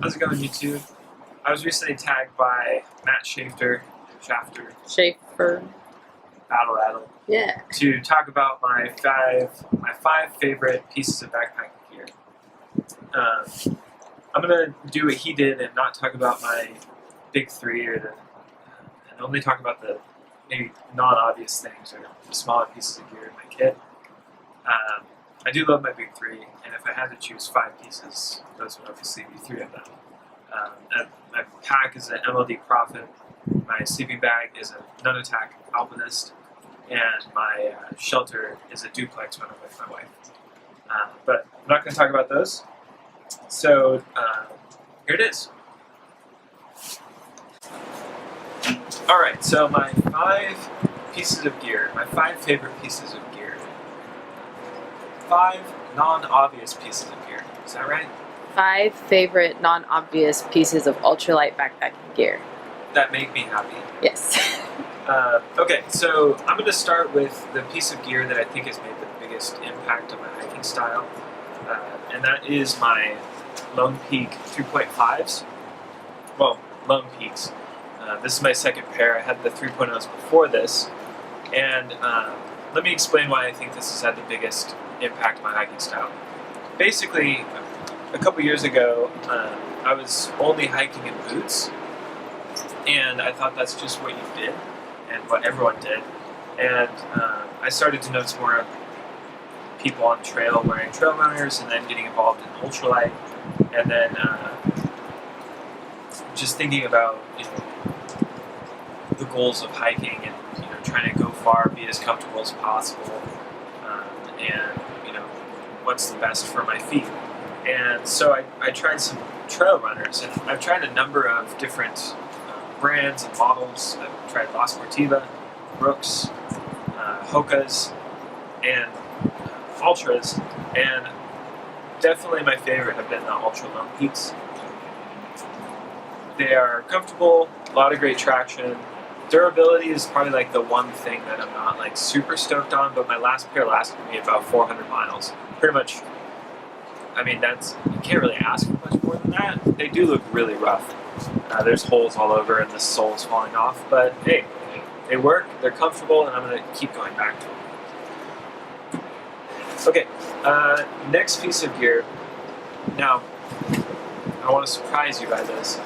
How's it going, YouTube? I was recently tagged by Matt Shafter, Battle Rattle, Yeah. to talk about my five favorite pieces of backpacking gear. I'm gonna do what he did and not talk about my big three and only talk about the maybe non-obvious things or the smaller pieces of gear in my kit. I do love my big three, and if I had to choose 5 pieces, those would obviously be 3 of them. My pack is an MLD Prophet, my sleeping bag is a Nut Attack Alpinist, and my shelter is a duplex when I'm with my wife. But I'm not going to talk about those. So here it is. Alright, so my 5 pieces of gear, my 5 favorite pieces of gear. 5 non-obvious pieces of gear. Is that right? 5 favorite non-obvious pieces of ultralight backpacking gear. That make me happy. Yes. Okay, so I'm going to start with the piece of gear that I think has made the biggest impact on my hiking style, and that is my Lone Peak 3.5s. Well, Lone Peaks. This is my second pair. I had the 3.0s before this, and let me explain why I think this has had the biggest impact on my hiking style. Basically, a couple years ago, I was only hiking in boots, and I thought that's just what you did and what everyone did. And I started to notice more people on trail wearing trail runners, and then getting involved in ultralight, and then just thinking about the goals of hiking and trying to go far, be as comfortable as possible, and what's the best for my feet. And so I tried some trail runners, and I've tried a number of different brands and models. I've tried La Sportiva, Brooks, Hoka's, and Ultras, and definitely my favorite have been the Ultra Lone Peaks. They are comfortable, a lot of great traction. Durability is probably like the one thing that I'm not like super stoked on, but my last pair lasted me about 400 miles. Pretty much, I mean, you can't really ask for much more than that. They do look really rough. There's holes all over and the sole's falling off, but hey, they work, they're comfortable, and I'm going to keep going back to them. Okay, next piece of gear. Now, I want to surprise you by this.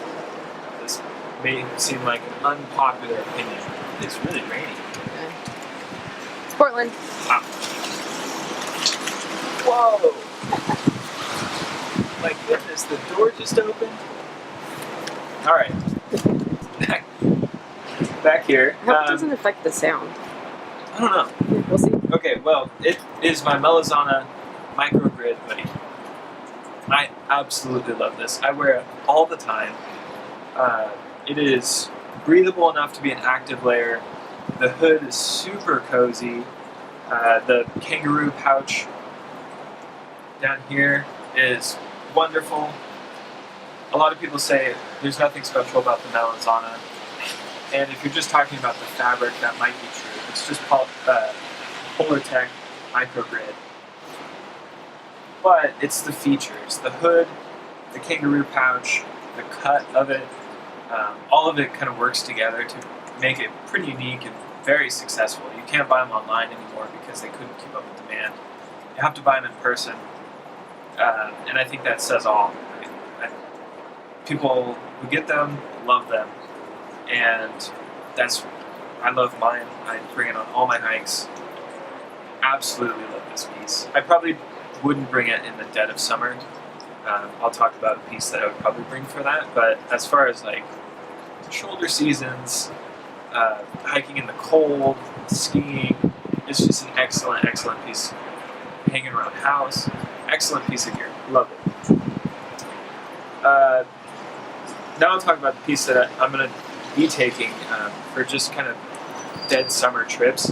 This may seem like an unpopular opinion. It's really rainy. Okay. It's Portland. Wow. Whoa! My goodness, the door just opened. Alright. Back here. I hope it doesn't affect the sound. I don't know. Yeah, we'll see. Okay, well, it is my Mellow Sauna microgrid hoodie. I absolutely love this. I wear it all the time. It is breathable enough to be an active layer. The hood is super cozy. The kangaroo pouch down here is wonderful. A lot of people say there's nothing special about the Mellow Sauna, and if you're just talking about the fabric, that might be true. It's just Polartec microgrid. But it's the features, the hood, the kangaroo pouch, the cut of it, all of it kind of works together to make it pretty unique and very successful. You can't buy them online anymore because they couldn't keep up with demand. You have to buy them in person, and I think that says all. People who get them love them, and I love mine. I bring it on all my hikes. Absolutely love this piece. I probably wouldn't bring it in the dead of summer. I'll talk about a piece that I would probably bring for that, but as far as like shoulder seasons, hiking in the cold, skiing, it's just an excellent, excellent piece. Hanging around the house, excellent piece of gear. Love it. Now I'll talk about the piece that I'm going to be taking for just kind of dead summer trips.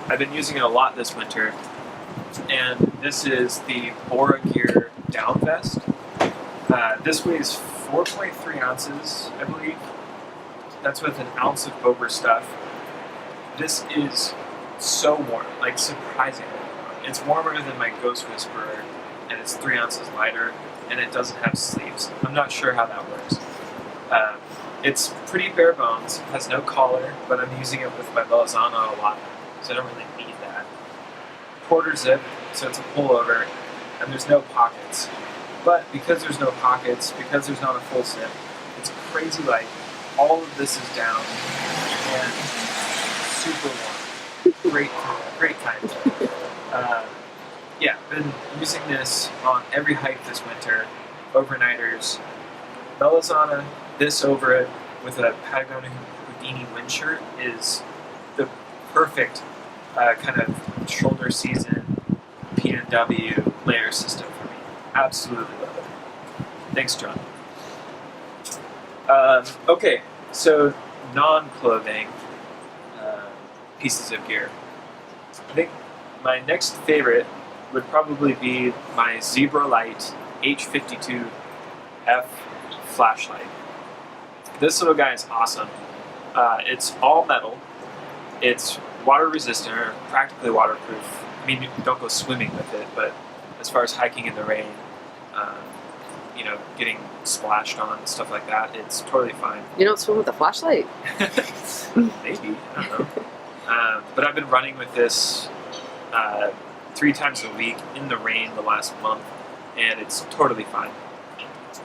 I've been using it a lot this winter, and this is the Bora Gear Down Vest. This weighs 4.3 ounces, I believe. That's with an ounce of Bober stuff. This is so warm, like surprisingly warm. It's warmer than my Ghost Whisperer, and it's 3 ounces lighter. and it doesn't have sleeves. I'm not sure how that works. It's pretty bare bones, has no collar, but I'm using it with my Mellow Sauna a lot, so I don't really need that. Quarter zip, so it's a pullover, and there's no pockets. But because there's no pockets, because there's not a full zip, it's crazy light. All of this is down, and super warm. Great time. Yeah, been using this on every hike this winter, overnighters. Mellow Sauna, this over it with a Patagonia Houdini wind shirt is the perfect kind of shoulder season PNW layer system for me. Absolutely love it. Thanks, John. Okay, so non-clothing pieces of gear. I think my next favorite would probably be my Ultralight H52F flashlight. This little guy is awesome. It's all metal. It's water resistant, or practically waterproof. I mean, you don't go swimming with it, but as far as hiking in the rain, getting splashed on and stuff like that, it's totally fine. You don't swim with a flashlight? Maybe, I don't know. But I've been running with this 3 times a week in the rain the last month, and it's totally fine.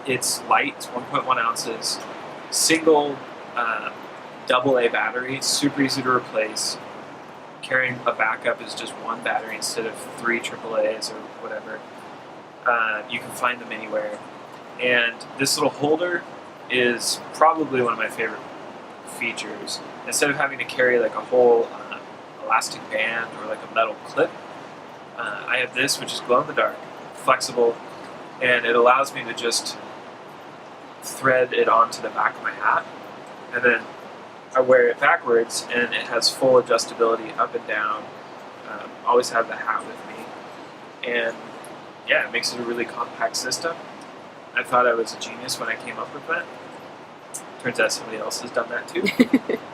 It's light, it's 1.1 ounces, single AA battery, super easy to replace. Carrying a backup is just 1 battery instead of 3 AAAs or whatever. You can find them anywhere. And this little holder is probably one of my favorite features. Instead of having to carry like a whole elastic band or like a metal clip, I have this, which is glow in the dark, flexible, and it allows me to just thread it onto the back of my hat, and then I wear it backwards, and it has full adjustability up and down. Always have the hat with me, and yeah, it makes it a really compact system. I thought I was a genius when I came up with that. Turns out somebody else has done that too.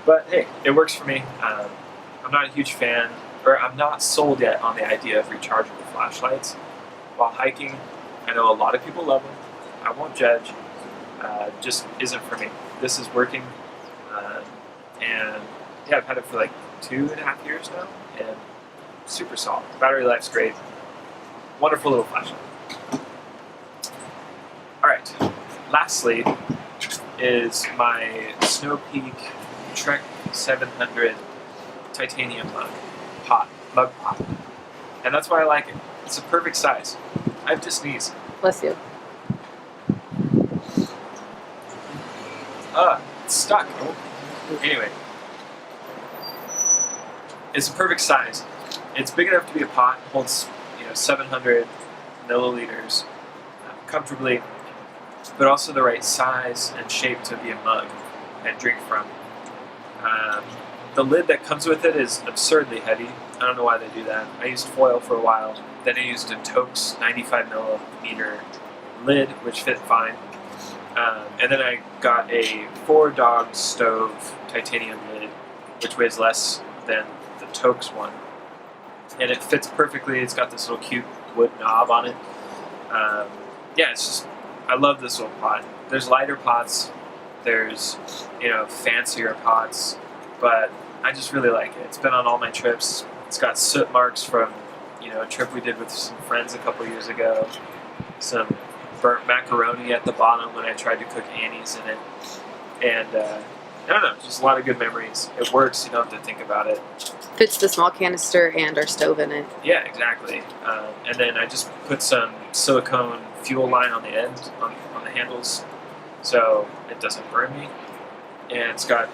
But hey, it works for me. I'm not a huge fan, or I'm not sold yet on the idea of rechargeable flashlights while hiking. I know a lot of people love them. I won't judge. Just isn't for me. This is working, and yeah, I've had it for like 2.5 years now, and super solid. Battery life's great. Wonderful little flashlight. All right. Lastly, is my Snow Peak Trek 700 titanium mug pot, and that's why I like it. It's a perfect size. I have to sneeze. Bless you. It's stuck. Anyway, it's a perfect size. It's big enough to be a pot. Holds 700 milliliters comfortably, but also the right size and shape to be a mug and drink from. The lid that comes with it is absurdly heavy. I don't know why they do that. I used foil for a while. Then I used a Toaks 95 millimeter lid, which fit fine. And then I got a 4-dog stove titanium lid, which weighs less than the Toaks one. And it fits perfectly. It's got this little cute wood knob on it. Yeah, it's just, I love this little pot. There's lighter pots. There's, fancier pots. But I just really like it. It's been on all my trips. It's got soot marks from, a trip we did with some friends a couple years ago. Some burnt macaroni at the bottom when I tried to cook Annie's in it. And, I don't know, just a lot of good memories. It works, you don't have to think about it. Fits the small canister and our stove in it. Yeah, exactly. And then I just put some silicone fuel line on the end, on the handles, so it doesn't burn me. And it's got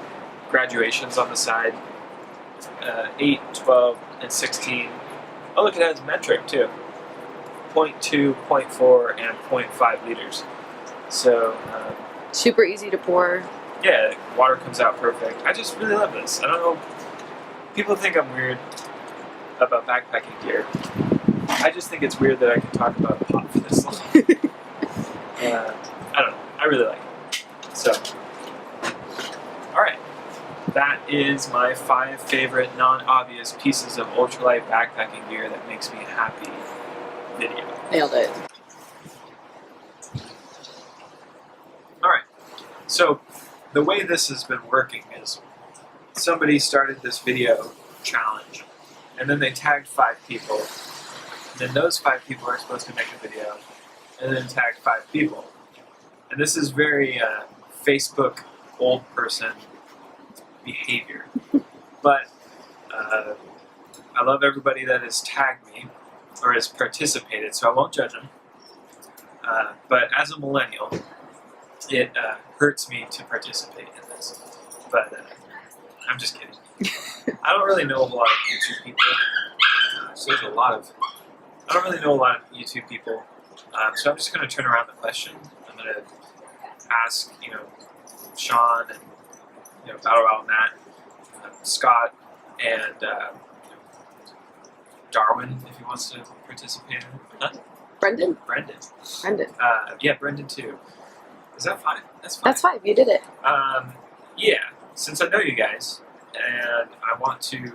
graduations on the side, 8, 12, and 16. Oh, look, it has metric too. 0.2, 0.4, and 0.5 liters. So, super easy to pour. Yeah, water comes out perfect. I just really love this. I don't know, people think I'm weird about backpacking gear. I just think it's weird that I can talk about a pot for this long. I don't know. I really like it. So, alright. That is my 5 favorite non-obvious pieces of ultralight backpacking gear that makes me happy video. Nailed it. So the way this has been working is somebody started this video challenge, and then they tagged 5 people, and then those 5 people are supposed to make a video, and then tag 5 people. And this is very Facebook old person behavior. But I love everybody that has tagged me or has participated, so I won't judge them. But as a millennial, it hurts me to participate in this. But I'm just kidding. I don't really know a lot of YouTube people. So there's a lot of. I don't really know a lot of YouTube people. So I'm just going to turn around the question. I'm going to ask, Sean and Battle Matt, Scott, and Darwin if he wants to participate. Huh? Brendan? Brendan. Brendan. Brendan too. Is that 5? That's 5. That's 5. You did it. Yeah. Since I know you guys, and I want to,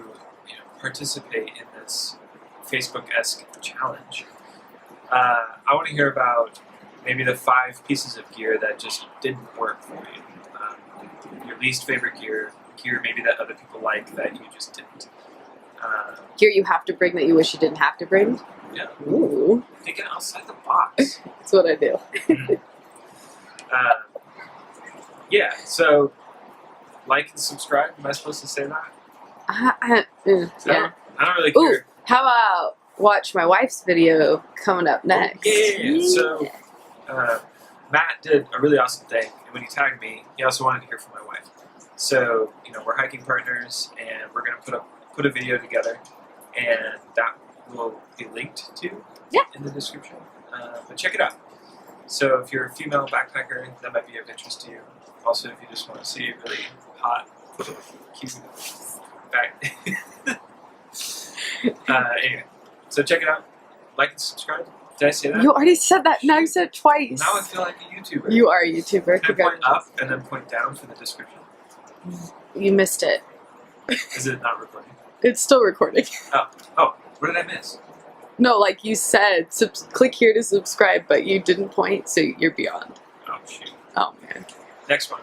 participate in this Facebook-esque challenge, I want to hear about maybe the 5 pieces of gear that just didn't work for you. Your least favorite gear maybe that other people like that you just didn't. Gear you have to bring that you wish you didn't have to bring? Yeah. Ooh. Thinking outside the box. That's what I do. Yeah, so like and subscribe. Am I supposed to say that? Yeah. I don't really Ooh, care. how about watch my wife's video coming up next? Yeah. So Matt did a really awesome thing, and when he tagged me, he also wanted to hear from my wife. So we're hiking partners, and we're gonna put a video together, and that will be linked to in the description. But check it out. So if you're a female backpacker, that might be of interest to you. Also, if you just want to see a really hot, cute back. Anyway, so check it out. Like and subscribe. Did I say that? You already said that. Now you said it twice. Now I feel like a YouTuber. You are a YouTuber. Can I point up and then point down for the description? You missed it. Is it not recording? It's still recording. Oh, what did I miss? No, like you said, click here to subscribe, but you didn't point, so you're beyond. Oh, shoot. Oh, man. Next one.